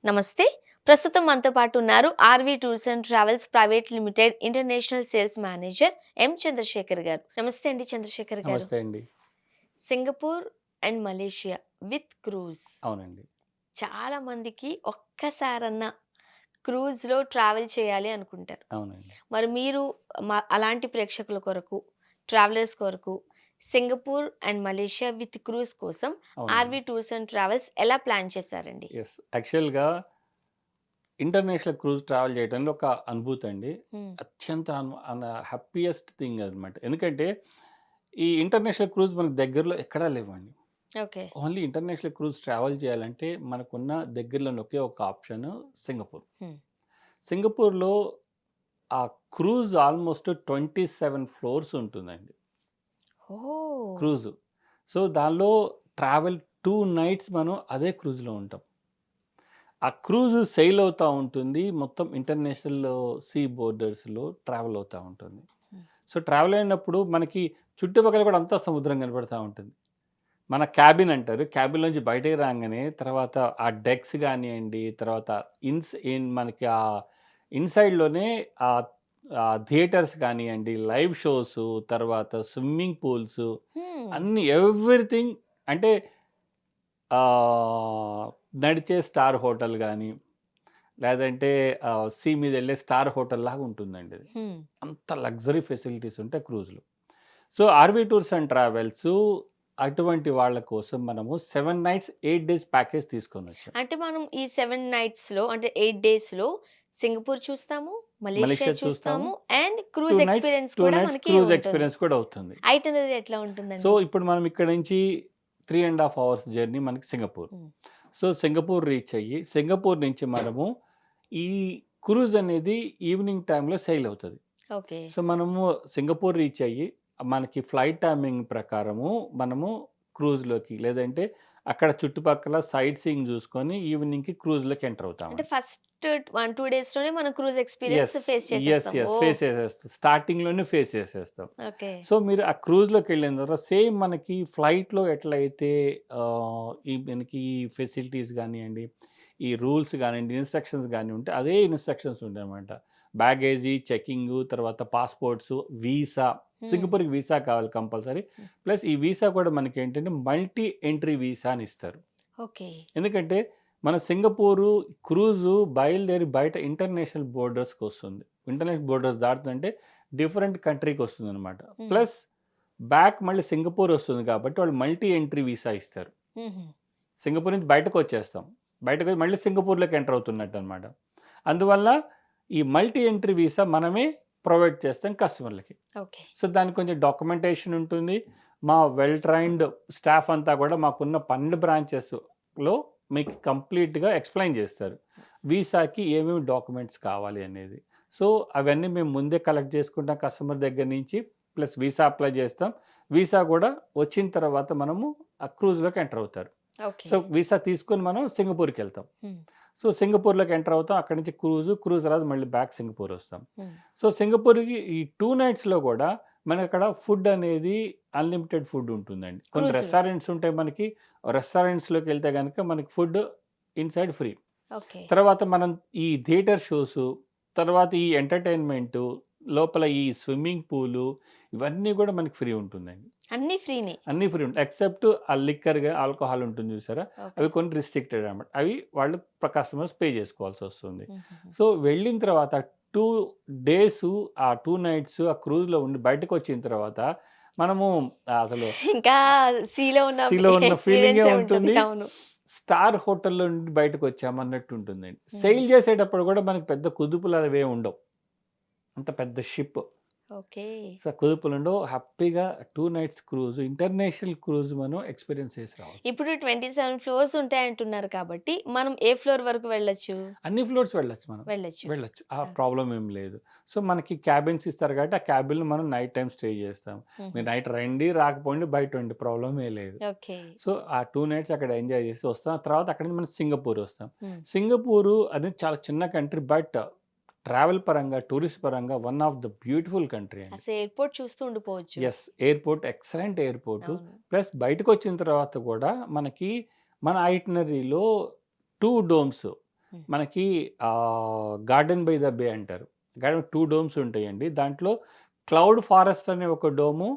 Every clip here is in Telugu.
నమస్తే. ప్రస్తుతం మనతో పాటు ఉన్నారు RV tours and travels private limited international sales manager Chandrasekhar గారు. నమస్తే అండి చంద్రశేఖర్ గారు. నమస్తే అండి. Singapore and Malaysia with cruise. అవునండి. చాలా మందికి ఒక్కసారన్నా క్రూజ్‌లో ట్రావెల్ చేయాలి అనుకుంటారు. అవునండి. మరి మీరు అలాంటి ప్రేక్షకుల కొరకు, ట్రావెలర్స్ కొరకు Singapore and Malaysia with cruise కోసం అవునండి. ఆర్‌వి టూర్స్ అండ్ ట్రావెల్స్ ఎలా ప్లాన్ చేశారండి? యాక్చువల్‌గా ఇంటర్నేషనల్ క్రూజ్ ట్రావెల్ చేయడంలో ఒక అనుభూతి అండి. హ్మ్. అత్యంత హ్యాపీయెస్ట్ థింగ్ అనమాట. ఎందుకంటే ఈ ఇంటర్నేషనల్ క్రూజ్ మనకు దగ్గరలో ఎక్కడా లేవండి. Okay. Only international cruise travel చేయాలంటే మనకున్న దగ్గరలోని ఒకే ఒక ఆప్షన్ సింగపూర్. హ్మ్. సింగపూర్‌లో ఆ క్రూజ్ ఆల్‌మోస్ట్ 27 ఫ్లోర్స్ ఉంటుందండి ఓహ్! క్రూజ్. సో, దానిలో ట్రావెల్ 2 నైట్స్ మనం అదే క్రూజ్‌లో ఉంటాం. ఆ క్రూజ్ సెయిల్ అవుతా ఉంటుంది. మొత్తం ఇంటర్నేషనల్ సీ బోర్డర్స్‌లో ట్రావెల్ అవుతా ఉంటుంది. హ్మ్. సో, ట్రావెల్ అయినప్పుడు మనకి చుట్టుపక్కల కూడా అంతా సముద్రం కనపడతా ఉంటుంది. మన క్యాబిన్ అంటారు. క్యాబిన్‌లోంచి బయటకి రాంగానే తర్వాత ఆ డెక్స్ గానియండి, తర్వాత మనకి ఇన్‌సైడ్‌లోనే ఆహ్, థియేటర్స్ కానియండి, లైవ్ షోసు, తర్వాత స్విమ్మింగ్ పూల్సు హ్మ్. అన్నీ ఎవ్రీథింగ్ అంటే ఆహ్, నడిచే స్టార్ హోటల్ గాని, లేదంటే సీ మీదెళ్ళే స్టార్ హోటల్‌లాగా ఉంటుందండి అది. హ్మ్. అంత లగ్జరీ ఫెసిలిటీస్ ఉంటాయి క్రూజ్‌లో. So, RV tours and travels అటువంటి వాళ్ళ కోసం మనము 7 నైట్స్, 8 డేస్ ప్యాకేజ్ తీసుకొనొచ్చాం. అంటే మనం ఈ 7 నైట్స్‌లో అంటే 8 డేస్‌లో సింగపూర్ చూస్తాము, మలేషియా మలేషియా చూస్తాము. చూస్తాము అండ్ 2 క్రూజ్ నైట్స్, ఎక్స్‌పీరియన్స్ 2 కూడా నైట్స్ మనకి క్రూజ్ ఉంటుంది. ఎక్స్‌పీరియన్స్ కూడా అవుతుంది. ఐటినరీ ఎట్లా సో, ఉంటుందండి? ఇప్పుడు మనం ఇక్కడి నుంచి 3 ½ అవర్స్ జర్నీ మనకి సింగపూర్. హ్మ్. సో, సింగపూర్ రీచ్ అయ్యి, సింగపూర్ నుంచి మనము ఈ క్రూజ్ అనేది ఈవినింగ్ టైమ్‌లో సెయిల్ అవుతది. ఓకే. సో, మనము సింగపూర్ రీచ్ అయ్యి, మనకి ఫ్లైట్ టైమింగ్ ప్రకారము మనము క్రూజ్‌లోకి లేదంటే అక్కడ చుట్టుపక్కల సైట్ సీయింగ్ జూసుకొని ఈవినింగ్‌కి క్రూజ్‌లోకి ఎంటర్ అంటే అవుతామండి. ఫస్ట్ 1, 2 డేస్‌లోనే మనం cruise experience yes. Face yes. చేసేస్తాం. యెస్. ఓహ్! ఫేస్ చేసేస్తాం. స్టార్టింగ్‌లోనే ఫేస్ చేసేస్తాం. ఓకే. సో, మీరు ఆ క్రూజ్‌లోకెళ్ళిన తర్వాత సేమ్ మనకి ఫ్లైట్‌లో ఎట్లయితే మనకి ఫెసిలిటీస్ గానియండి, ఈ రూల్స్ గానియండి, ఇన్‌స్ట్రక్షన్స్ గాని ఉంటే అదే ఇన్‌స్ట్రక్షన్స్ ఉంటాయన్నమాట. బ్యాగేజీ చెకింగు, తర్వాత పాస్‌పోర్ట్సు, వీసా హ్మ్. సింగపూర్‌కి వీసా కావాలి కంపల్సరీ. హ్మ్. ప్లస్ ఈ వీసా కూడా మనకేంటంటే మల్టీ ఎంట్రీ వీసా అని ఇస్తారు. ఓకే. ఎందుకంటే మన సింగపూరు క్రూజు బయలుదేరి బయట ఇంటర్నేషనల్ బోర్డర్స్‌కొస్తుంది. ఇంటర్నేషనల్ బోర్డర్స్ దాటుతుంటే డిఫరెంట్ కంట్రీకొస్తుందనమాట. హ్మ్. ప్లస్ బ్యాక్ మళ్ళీ సింగపూర్ ఒస్తుంది కాబట్టి వాళ్ళు మల్టీ ఎంట్రీ వీసా ఇస్తారు. హుహు. సింగపూర్ నుంచి బయటకొచ్చేస్తాం. బయటకొచ్చి మళ్ళీ సింగపూర్‌లోకి ఎంటర్ అవుతున్నట్టనమాట. అందువల్ల ఈ మల్టీ ఎంట్రీ వీసా మనమే ప్రొవైడ్ చేస్తాం కస్టమర్‌లకి. ఓకే. సో, దానికి కొంచెం డాక్యుమెంటేషన్ ఉంటుంది. మా వెల్ ట్రైన్డ్ స్టాఫ్ అంతా కూడా మాకున్న 12 బ్రాంచెస్‌లో మీకు కంప్లీట్‌గా ఎక్స్‌ప్లెయిన్ చేస్తారు. వీసాకి ఏమేమి డాక్యుమెంట్స్ కావాలి అనేది. సో, అవన్నీ మేము ముందే కలెక్ట్ చేసుకుంటాం కస్టమర్ దగ్గర నుంచి. ప్లస్ వీసా అప్లై చేస్తాం. వీసా కూడా వచ్చిన తర్వాత మనము ఆ క్రూజ్‌లోకి ఎంటర్ అవుతారు. ఓకే. సో, వీసా తీసుకొని మనం సింగపూర్‌కెళ్తాం. హ్మ్. సో, సింగపూర్‌లోకి ఎంటర్ అవుతాం. అక్కడి నుంచి క్రూజ్ తర్వాత మళ్ళీ బ్యాక్ సింగపూర్ ఒస్తాం. హ్మ్. సో, సింగపూర్‌కి ఈ 2 నైట్స్‌లో గూడా మనకక్కడ ఫుడ్ అనేది అన్‌లిమిటెడ్ ఫుడ్ ఉంటుందండి. కొన్ని క్రూజ్‌లో. రెస్టారెంట్స్ ఉంటాయి మనకి. రెస్టారెంట్స్‌లోకెళ్తే గనక మనకి ఫుడ్ ఇన్‌సైడ్ ఫ్రీ. ఓకే. తర్వాత మనం ఈ థియేటర్ షోసు, తర్వాత ఈ ఎంటర్‌టైన్‌మెంటు, లోపల ఈ స్విమ్మింగ్ పూలు ఇవన్నీ గూడా మనకి ఫ్రీ ఉంటుందండి. అన్నీ ఫ్రీనే. అన్నీ ఫ్రీ ఉంటాయి. ఎక్సెప్ట్ ఆ లిక్కర్‌గా ఆల్కహాల్ ఉంటుంది చూసారా? ఓకే. అవి కొన్ని రిస్ట్రిక్టెడ్ అన్నమాట. అవి వాళ్ళు కస్టమర్స్ పే చేసుకోవాల్సొస్తుంది. హుహుహు. సో, వెళ్ళిన తర్వాత 2 డేసు ఆ 2 నైట్స్ ఆ క్రూజ్‌లో ఉండి బయటకొచ్చిన తర్వాత మనము అసలు ఇంకా సీలో ఉన్న సీలో ఉన్న ఫీలింగే ఎక్స్‌పీరియన్సే ఉంటది. ఉంటుంది. అవును. స్టార్ హోటల్‌లో నుండి బయటకొచ్చామన్నట్టు ఉంటుందండి. హ్మ్. సెయిల్ చేసేటప్పుడు కూడా మనకు పెద్ద కుదుపులు అవేమి ఉండవు. అంత పెద్ద షిప్. ఓకే. కుదుపులుండవు. హ్యాపీగా 2 నైట్స్ క్రూజ్ ఇంటర్నేషనల్ క్రూజ్ మనం ఎక్స్‌పీరియన్స్ చేసి రావచ్చు. ఇప్పుడు 27 ఫ్లోర్స్ ఉంటాయంటున్నారు కాబట్టి, మనం ఏ ఫ్లోర్ వరకు వెళ్ళొచ్చు? అన్ని ఫ్లోర్స్ వెళ్ళొచ్చు మనం. వెళ్ళొచ్చు. వెళ్ళొచ్చు. ఆ ఓకే. ప్రాబ్లమ్ ఏం లేదు. సో, మనకి క్యాబిన్స్ ఇస్తారు కాబట్టి, ఆ క్యాబిన్‌లో మనం నైట్ టైమ్ స్టే చేస్తాం. హుహు. మీరు నైట్ రండి, రాకపోండి బయటుండి ప్రాబ్లమే లేదు. ఓకే. సో, ఆ 2 నైట్స్ అక్కడ ఎంజాయ్ చేసి వస్తాం. ఆ తర్వాత అక్కడి నుంచి మనం సింగపూర్ వస్తాం. హ్మ్. సింగపూరు అనేది చాలా చిన్న కంట్రీ. బట్ ట్రావెల్ పరంగా, టూరిస్ట్ పరంగా one of the beautiful country అండి. అసలు ఎయిర్‌పోర్ట్ చూస్తూ ఉండిపోవచ్చు. యెస్. Airport excellent airport. అవును. ప్లస్ బయటకొచ్చిన తర్వాత కూడా మనకి మన ఐటినరీలో 2 డోమ్స్ హ్మ్. మనకి గార్డెన్ బై ద బే అంటారు. గార్డెన్ 2 డోమ్స్ ఉంటాయండి. దాంట్లో క్లౌడ్ ఫారెస్ట్ అనే ఒక డోము,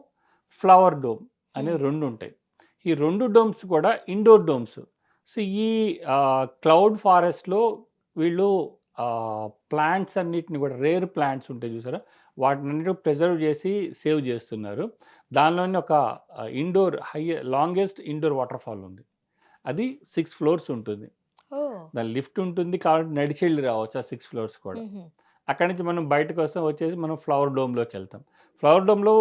ఫ్లవర్ డోమ్ అనే హ్మ్. 2 ఉంటాయి. ఈ 2 డోమ్స్ కూడా ఇండోర్ డోమ్స్. సో, ఈ క్లౌడ్ ఫారెస్ట్‌లో వీళ్ళు ప్లాంట్స్ అన్నిటిని కూడా రేర్ ప్లాంట్స్ ఉంటాయి చూసారా? వాటినన్నిటిని ప్రిజర్వ్ చేసి సేవ్ చేస్తున్నారు. దానిలోనే ఒక లాంగెస్ట్ ఇండోర్ వాటర్‌ఫాల్ ఉంది. అది 6 ఫ్లోర్స్ ఉంటుంది. ఓహ్! దాని లిఫ్ట్ ఉంటుంది కాబట్టి నడిచెళ్ళి రావచ్చు ఆ 6 ఫ్లోర్స్ కూడా. హుహు. అక్కడి నుంచి మనం బయటకొస్తాం వచ్చేసి మనం ఫ్లవర్ డోమ్‌లోకెళ్తాం. ఫ్లవర్ డోమ్‌లో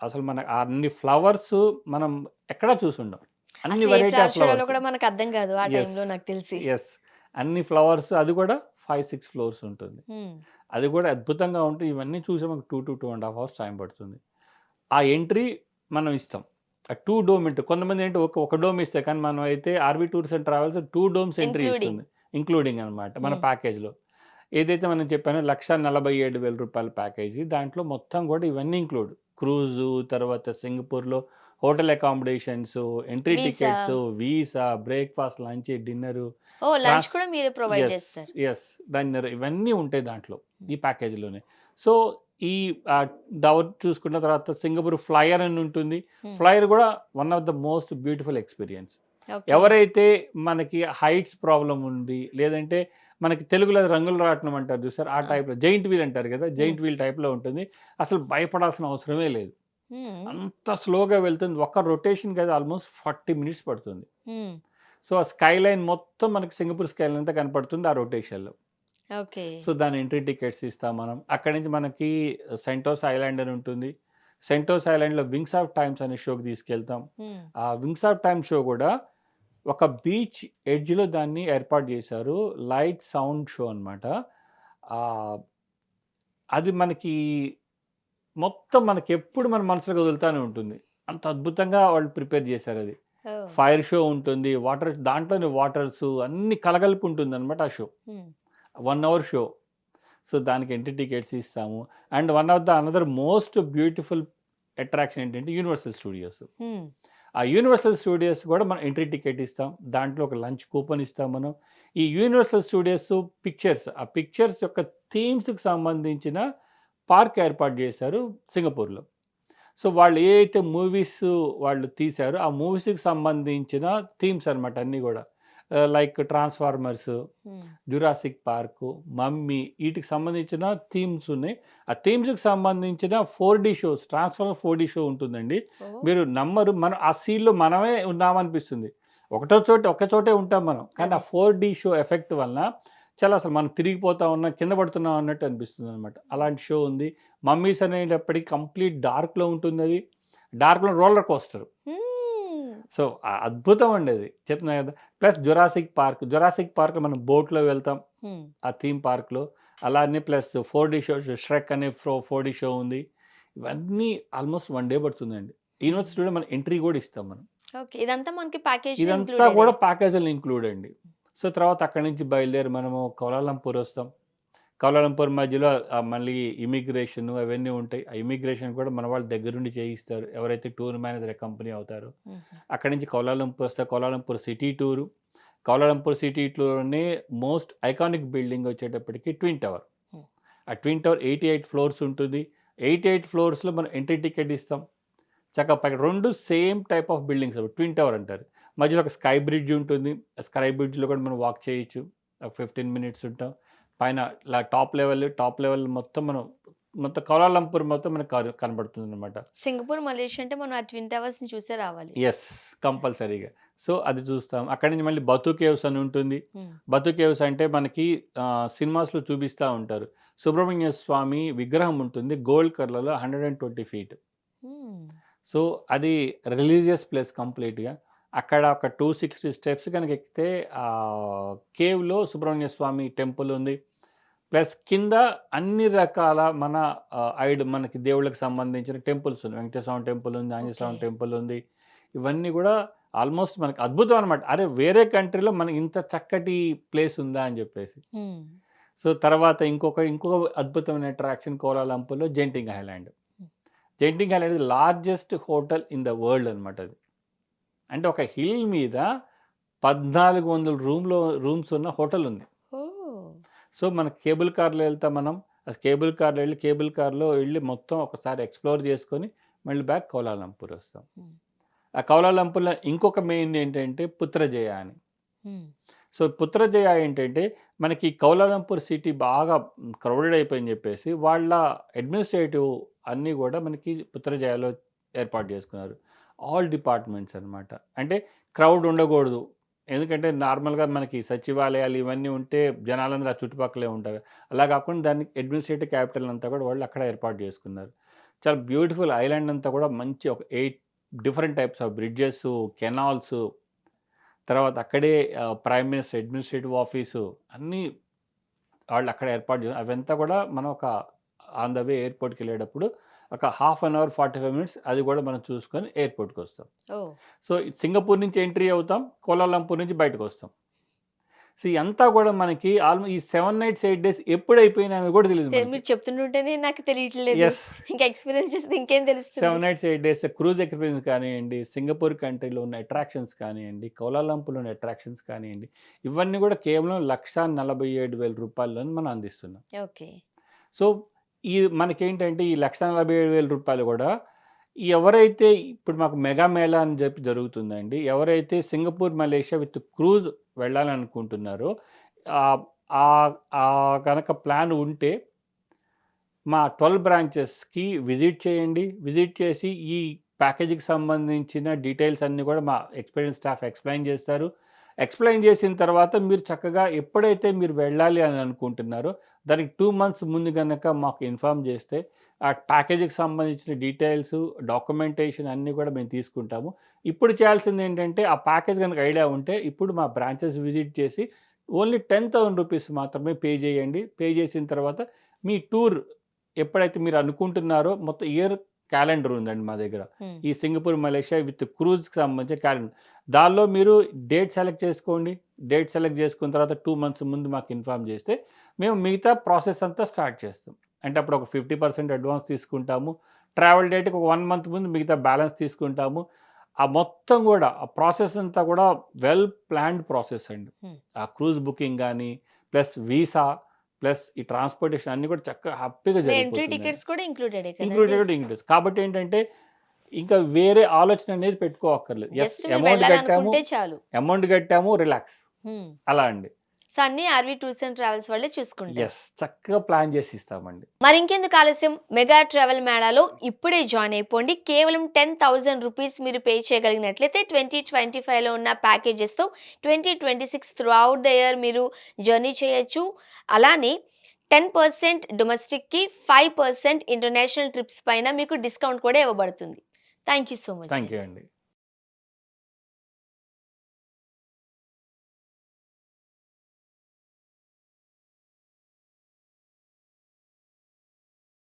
అసలు మన అన్ని ఫ్లవర్స్ మనం ఎక్కడా చూసుండం. అన్ని అసలు ఏ వెరైటీ ఆఫ్ ఫ్లవర్ చూడాలో ఫ్లవర్స్. కూడా మనకు అర్థం కాదు ఆ యెస్. టైంలో నాకు తెలిసి. యెస్. అన్ని ఫ్లవర్స్ అది కూడా 5, 6 ఫ్లోర్స్ ఉంటుంది. హ్మ్. అది కూడా అద్భుతంగా ఉంటే ఇవన్నీ చూసి మనకు 2-2 ½ అవర్స్ టైం పడుతుంది. ఆ ఎంట్రీ మనం ఇస్తాం. ఆ 2 డోమ్ ఎంట్రీ కొంతమంది ఏంటి ఒక డోమ్ ఇస్తారు. కానీ మనం అయితే RV tours and travels 2 domes entry including. ఇస్తుంది. ఇంక్లూడింగ్ అనమాట మన హ్మ్. ప్యాకేజ్‌లో. ఏదైతే మనం చెప్పానో రూ. 1,47,000 ప్యాకేజీ. దాంట్లో మొత్తం కూడా ఇవన్నీ ఇంక్లూడ్. క్రూజు, తర్వాత సింగపూర్‌లో hotel accommodations, entry visa. Tickets, visa, breakfast, lunch, dinner, oh! Lunch trans కూడా మీరే ప్రొవైడ్ యెస్. చేస్తారు. యెస్. డిన్నర్ ఇవన్నీ ఉంటాయి దాంట్లో. హ్మ్. ఈ ప్యాకేజ్‌లోనే. సో, ఈ టవర్ చూసుకున్న తర్వాత సింగపూర్ ఫ్లైయర్ అని ఉంటుంది. హ్మ్. ఫ్లైయర్ కూడా one of the most beautiful experience. Okay. ఎవరైతే మనకి హైట్స్ ప్రాబ్లమ్ ఉంది, లేదంటే మనకి తెలుగులో రంగుల రాట్నం అంటారు చూసారా? ఆ ఆ! టైప్‌లో జెయింట్ వీల్ అంటారు కదా! హ్మ్. జెయింట్ వీల్ టైప్‌లో ఉంటుంది. అసలు భయపడాల్సిన అవసరమే లేదు. హ్మ్. అంత స్లోగా వెళ్తుంది. ఒక్క రొటేషన్‌కి అది ఆల్‌మోస్ట్ 40 మినిట్స్ పడుతుంది. హ్మ్. సో, ఆ స్కై లైన్ మొత్తం మనకి సింగపూర్ స్కై లైన్ అంతా కనపడుతుంది ఆ రొటేషన్‌లో. ఓకే. సో, దాని ఎంట్రీ టికెట్స్ ఇస్తాం మనం. అక్కడి నుంచి మనకి సెంటోస్ ఐలాండ్ అని ఉంటుంది. సెంటోస్ ఐలాండ్‌లో వింగ్స్ ఆఫ్ టైమ్స్ అనే షోకి తీసుకెళ్తాం. హ్మ్. ఆ వింగ్స్ ఆఫ్ టైమ్ షో గూడా ఒక బీచ్ ఎడ్జ్‌లో దాన్ని ఏర్పాటు జేశారు. లైట్ సౌండ్ షో అనమాట. ఆహ్, అది మనకి మొత్తం మనకెప్పుడు మన మనసులో కదులుతానే ఉంటుంది. అంత అద్భుతంగా వాళ్ళు ప్రిపేర్ జేశారది. ఓహ్! ఫైర్ షో ఉంటుంది. దాంట్లోనే వాటర్సు అన్నీ కలగలిపి ఉంటుందనమాట ఆ షో. హ్మ్. 1 అవర్ షో. సో, దానికి ఎంట్రీ టికెట్స్ ఇస్తాము. And one of the another most beautiful attraction ఏంటంటే యూనివర్సల్ స్టూడియోస్. హ్మ్. ఆ యూనివర్సల్ స్టూడియోస్ కూడా మనం ఎంట్రీ టికెట్ ఇస్తాం. దాంట్లో ఒక లంచ్ కూపన్ ఇస్తాం మనం. ఈ యూనివర్సల్ స్టూడియోస్ ఆ పిక్చర్స్ యొక్క థీమ్స్‌కి సంబంధించిన పార్క్ ఏర్పాటు చేశారు సింగపూర్‌లో. సో, వాళ్ళు వాళ్ళు తీశారో, ఆ మూవీస్‌కి సంబంధించిన థీమ్స్ అనమాట అన్నీ గూడా. లైక్ 'ట్రాన్స్‌ఫార్మర్స్', హ్మ్. 'జురాసిక్ పార్క్', 'మమ్మీ' ఈటికి సంబంధించిన థీమ్స్ ఉన్నాయి. ఆ థీమ్స్‌కి సంబంధించిన 4డీ షోస్ 'ట్రాన్స్‌ఫార్మర్' 4డీ షో ఉంటుందండి. ఓహ్! మీరు నమ్మరు మనం ఆ సీన్‌లో మనమే ఉన్నామనిపిస్తుంది. ఒక చోటే ఉంటాం మనం. కానీ ఆ అదే. 4డీ షో ఎఫెక్ట్ వలన చాలా అసలు మనం తిరిగిపోతా ఉన్నాం, కింద పడుతున్నాం అన్నట్టు అనిపిస్తుందనమాట. హ్మ్. అలాంటి షో ఉంది. 'మమ్మీస్' అనేటప్పటికి కంప్లీట్ డార్క్‌లో ఉంటుందది. డార్క్‌లో రోలర్ కోస్టర్. హ్మ్. సో, అద్భుతం అండి అది. చెప్తున్నా కదా! ప్లస్ 'జురాసిక్ పార్క్‌లో' మనం బోట్‌లో వెళ్తాం. హ్మ్. ఆ థీమ్ పార్క్‌లో. అలానే ప్లస్ 4డీ షో 'ష్రెక్' అనే 4డీ షో ఉంది. ఇవన్నీ ఆల్‌మోస్ట్ 1 డే పడుతుందండి. హ్మ్. యూనివర్సిటీలో మనం ఎంట్రీ గూడా ఇస్తాం మనం. ఓకే. ఇదంతా మనకి ప్యాకేజ్‌లో ఇదంతా ఇంక్లూడెడే. గూడా ప్యాకేజ్‌లో ఇంక్లూడ్ అండి. సో, తర్వాత అక్కడి నుంచి బయలుదేరి మనము కౌలాలంపూర్ వస్తాం. కౌలాలంపూర్ మధ్యలో మళ్ళీ ఇమిగ్రేషన్ అవన్నీ ఉంటాయి. ఆ ఇమిగ్రేషన్ కూడా మన వాళ్ళు దగ్గరుండి చేయిస్తారు. ఎవరైతే టూర్ మేనేజర్ కంపెనీ అవుతారో. హుహు. అక్కడి నుంచి కౌలాలంపూర్ వస్తే Kuala Lumpur city tour. Kuala Lumpur city టూర్‌లోనే మోస్ట్ ఐకానిక్ బిల్డింగ్ వచ్చేటప్పటికి ట్విన్ టవర్. హ్మ్. ఆ ట్విన్ టవర్ 88 ఫ్లోర్స్ ఉంటుంది. 88 ఫ్లోర్స్‌లో మనం ఎంట్రీ టికెట్ ఇస్తాం. చక్కగా పైగా 2 సేమ్ టైప్ ఆఫ్ బిల్డింగ్స్ అవి ట్విన్ టవర్ అంటారు. మధ్యలో ఒక స్కై బ్రిడ్జ్ ఉంటుంది. ఆ స్కై బ్రిడ్జ్‌లో కూడా మనం వాక్ చేయొచ్చు. ఒక 15 మినిట్స్ ఉంటాం. పైన టాప్ లెవెల్ మొత్తం కౌలాలంపూర్ మొత్తం మనకు కనబడుతుందనమాట. సింగపూర్, మలేషియా అంటే మనం ఆ ట్విన్ టవర్స్‌ని చూసే రావాలి. యెస్. కంపల్సరీగా. సో, అది చూస్తాం. అక్కడి నుంచి మళ్ళీ బతు కేవ్స్ అని ఉంటుంది. హ్మ్. బతు కేవ్స్ అంటే మనకి సినిమాస్‌లో చూపిస్తా ఉంటారు. సుబ్రహ్మణ్య స్వామి విగ్రహం ఉంటుంది. గోల్డ్ కలర్‌లో 120 ఫీట్. హ్మ్. సో, అది రిలీజియస్ ప్లేస్ కంప్లీట్‌గా. అక్కడ ఒక 260 స్టెప్స్ గనుక ఎక్కితే కేవ్‌లో సుబ్రహ్మణ్య స్వామి టెంపుల్ ఉంది. ప్లస్ కింద అన్ని రకాల మనకి దేవుళ్ళకి సంబంధించిన టెంపుల్స్ ఉన్నాయి. వెంకటేశ్వర స్వామి టెంపుల్ ఉంది. ఆంజనేయ ఓకే. స్వామి టెంపుల్ ఉంది. ఇవన్నీ గూడా ఆల్‌మోస్ట్ మనకు అద్భుతం అనమాట. అరే! వేరే కంట్రీలో మనకి ఇంత చక్కటి ప్లేస్ ఉందా అని జెప్పేసి. హ్మ్. సో, తర్వాత ఇంకొక అద్భుతమైన అట్రాక్షన్ కోలాలంపూర్‌లో జెంటింగ్ ఐలాండ్. హ్మ్. జెంటింగ్ ఐలాండ్ అనేది largest hotel in the world అనమాట అది. అంటే ఒక హిల్ మీద 1400 రూమ్స్ ఉన్న హోటల్ ఉంది. ఓహ్! సో, మన కేబుల్ కార్‌లో వెళ్తాం మనం. ఆ కేబుల్ కార్‌లో వెళ్ళి మొత్తం ఒకసారి ఎక్స్‌ప్లోర్ చేసుకొని మళ్ళీ బ్యాక్ కౌలాలంపూర్ వస్తాం. హ్మ్. ఆ కౌలాలంపూర్‌లో ఇంకొక మెయిన్ ఏంటంటే పుత్రజయ అని. హ్మ్. సో, పుత్రజయ ఏంటంటే మనకి కౌలాలంపూర్ సిటీ బాగా క్రౌడెడ్ అయిపోయిందని చెప్పేసి వాళ్ళ అడ్మినిస్ట్రేటివ్ అన్నీ గూడా మనకి పుత్రజయలో ఏర్పాటు చేసుకున్నారు. ఆల్ డిపార్ట్మెంట్స్ అనమాట. అంటే క్రౌడ్ ఉండకూడదు. ఎందుకంటే నార్మల్‌గా మనకి సచివాలయాలు ఇవన్నీ ఉంటే జనాలందరూ ఆ చుట్టుపక్కలే ఉంటారు. అలా కాకుండా దాన్ని అడ్మినిస్ట్రేటివ్ క్యాపిటల్ అంతా కూడా వాళ్ళు అక్కడ ఏర్పాటు చేసుకున్నారు. చాలా బ్యూటిఫుల్ ఐలాండ్ అంతా కూడా మంచి ఒక 8 డిఫరెంట్ టైప్స్ ఆఫ్ బ్రిడ్జెసు, కెనాల్సు, తర్వాత అక్కడే ప్రైమ్ మినిస్టర్ అడ్మినిస్ట్రేటివ్ ఆఫీసు అన్నీ వాళ్ళు అక్కడ ఏర్పాటు అవంతా కూడా మనం ఒక ఆన్ ద వే ఎయిర్‌పోర్ట్‌కెళ్ళేటప్పుడు ఒక హాఫ్ అన్ అవర్, 45 మినిట్స్ అది కూడా మనం చూసుకొని ఎయిర్‌పోర్ట్‌కొస్తాం. ఓహ్! సో, సింగపూర్ నుంచి ఎంట్రీ అవుతాం. కోలాలంపూర్ నుంచి బయటకొస్తాం. సో, ఇయంతా గూడా మనకి ఈ 7 నైట్స్, 8 డేస్ ఎప్పుడైపోయినాయో గూడా తెలీదు మనకి. మీరు చెప్తుంటుంటేనే నాకు తెలియట్లేదు. యెస్. ఇంకా ఎక్స్‌పీరియన్స్ చేస్తే ఇంకేం 7 తెలుస్తుంది? నైట్స్, 8 డేస్ క్రూజ్ ఎక్స్‌పీరియన్స్ కానియండి, సింగపూర్ కంట్రీలో ఉన్న అట్రాక్షన్స్ కానియండి, కౌలాలంపూర్‌లో ఉన్న అట్రాక్షన్స్ కానియండి, ఇవన్నీ గూడా కేవలం రూ. 1,47,000 మనం అందిస్తున్నాం. ఓకే. సో, ఈ మనకేంటంటే ఈ 1,47,000 గూడా ఎవరైతే ఇప్పుడు మాకు మెగా మేళా అని చెప్పి జరుగుతుందండి. ఎవరైతే సింగపూర్, మలేషియా విత్ క్రూజ్ వెళ్ళాలనుకుంటున్నారో ఆహ్, ఆహ్, గనక ప్లాన్ ఉంటే మా 12 బ్రాంచెస్‌కి విజిట్ చేయండి. విజిట్ చేసి ఈ ప్యాకేజీకి సంబంధించిన డీటెయిల్స్ అన్నీ కూడా మా ఎక్స్‌పీరియన్స్ స్టాఫ్ ఎక్స్‌ప్లెయిన్ చేస్తారు. ఎక్స్‌ప్లెయిన్ చేసిన తర్వాత మీరు చక్కగా ఎప్పుడైతే మీరు వెళ్ళాలి అని అనుకుంటున్నారో దానికి 2 మంత్స్ ముందు గనక మాకు ఇన్ఫార్మ్ చేస్తే ఆ ప్యాకేజీకి సంబంధించిన డీటెయిల్స్, డాక్యుమెంటేషన్ అన్నీ కూడా మేము తీసుకుంటాము. ఇప్పుడు చేయాల్సిందేంటంటే ఆ ప్యాకేజ్ గనుక ఐడియా ఉంటే ఇప్పుడు మా బ్రాంచెస్ విజిట్ చేసి ఓన్లీ రూ. 10,000 మాత్రమే పే చేయండి. పే చేసిన తర్వాత మీ టూర్ ఎప్పుడైతే మీరు అనుకుంటున్నారో మొత్తం ఇయర్ క్యాలెండర్ ఉందండి మా దగ్గర. హ్మ్. ఈ సింగపూర్, మలేషియా విత్ క్రూజ్‌కి సంబంధించిన క్యాలెండర్. దానిలో మీరు డేట్ సెలెక్ట్ చేసుకోండి. డేట్ సెలెక్ట్ చేసుకున్న తర్వాత 2 మంత్స్ ముందు మాకు ఇన్ఫార్మ్ చేస్తే, మేము మిగతా ప్రాసెస్ అంతా స్టార్ట్ చేస్తాం. అంటే అప్పుడు ఒక 50% అడ్వాన్స్ తీసుకుంటాము. ట్రావెల్ డేట్‌కి ఒక 1 మంత్ ముందు మిగతా బ్యాలెన్స్ తీసుకుంటాము. ఆ మొత్తం గూడా ఆ ప్రాసెస్ అంతా కూడా వెల్ ప్లాన్డ్ ప్రాసెస్ అండి. హ్మ్. ఆ క్రూజ్ బుకింగ్ గాని, ప్లస్ వీసా, ప్లస్ ఈ ట్రాన్స్‌పోర్టేషన్ అన్నీ కూడా చక్కగా హ్యాపీగా అంటే ఎంట్రీ జరిగిపోతుందండి. టికెట్స్ కూడా ఇంక్లూడెడే కదండీ! ఇంక్లూడెడ్. కాబట్టి ఏంటంటే, ఇంకా వేరే ఆలోచన అనేది పెట్టుకోక్కర్లేదు. యెస్, జస్ట్ మీరు అమౌంట్ కట్టాము, వెళ్ళాలనుకుంటే చాలు. రిలాక్స్. హ్మ్. అలా అండి. సో, అన్నీ ఆర్‌వి టూర్స్ అండ్ ట్రావెల్స్ వాళ్ళే చూసుకుంటారు. యెస్. చక్కగా ప్లాన్ చేసి ఇస్తామండి. మరింకెందుకు ఆలస్యం మెగా ట్రావెల్ మేళాలో ఇప్పుడే జాయిన్ అయిపోండి. కేవలం రూ. 10,000 మీరు పే చేయగలిగినట్లయితే 2025లో ఉన్న ప్యాకేజెస్‌తో 2026 త్రూఔట్ ద ఇయర్ మీరు జర్నీ చేయొచ్చు. అలానే 10% డొమెస్టిక్‌కి, 5% ఇంటర్నేషనల్ ట్రిప్స్ పైన మీకు డిస్కౌంట్ కూడా ఇవ్వబడుతుంది. Thank you so much thank you అండి. అండి.